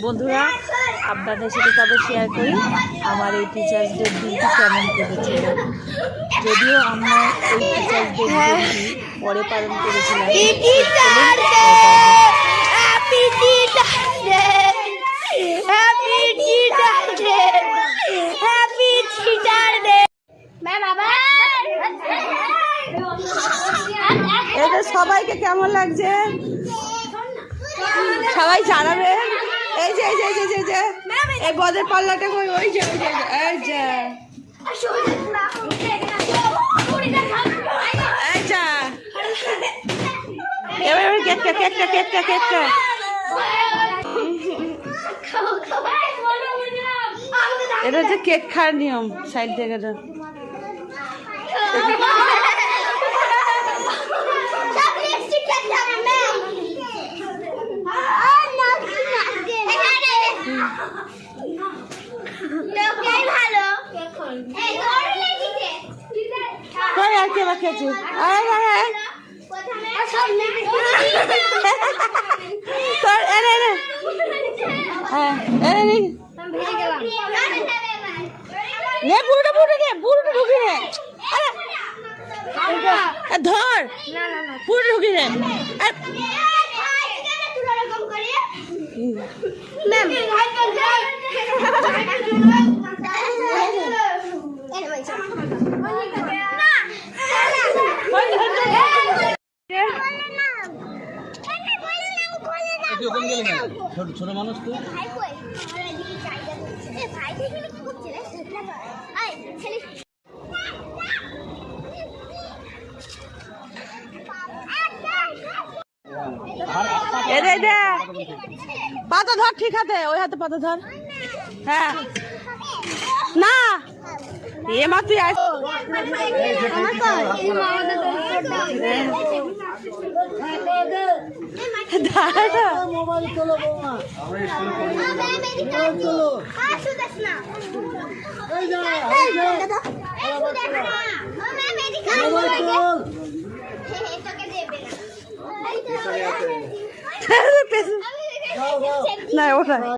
বন্ধুরা, আপনাদের সাথে তবে শেয়ার করি আমার এই টিচার্স ডের দিনটি কেমন কেটেছিল। যদিও আমরা এই টিচার্স ডে পরে পালন করেছিলাম। এটা সবাইকে কেমন লাগছে? সবাই জানাবে। এই যে এই যে এই যে এই যে এই বদের পাল্লাটা কই? ওই যে ওই যে এই যে এই যা এবার কেকটা কেকটা কেকটা কেকটা এটা হচ্ছে কেক খাওয়ার নিয়ম। সাইড থেকে পুরোটা পুরোটা পুরোটা ঢুকি রে, ধর পুরো ঢুকি রে। ছোট মানুষ তো পাতা ধর, ঠিক আছে ওই হাতে পাতা ধর। হ্যাঁ না এ মা তুই আস। মোবাইল চলো বৌমা, না ওটা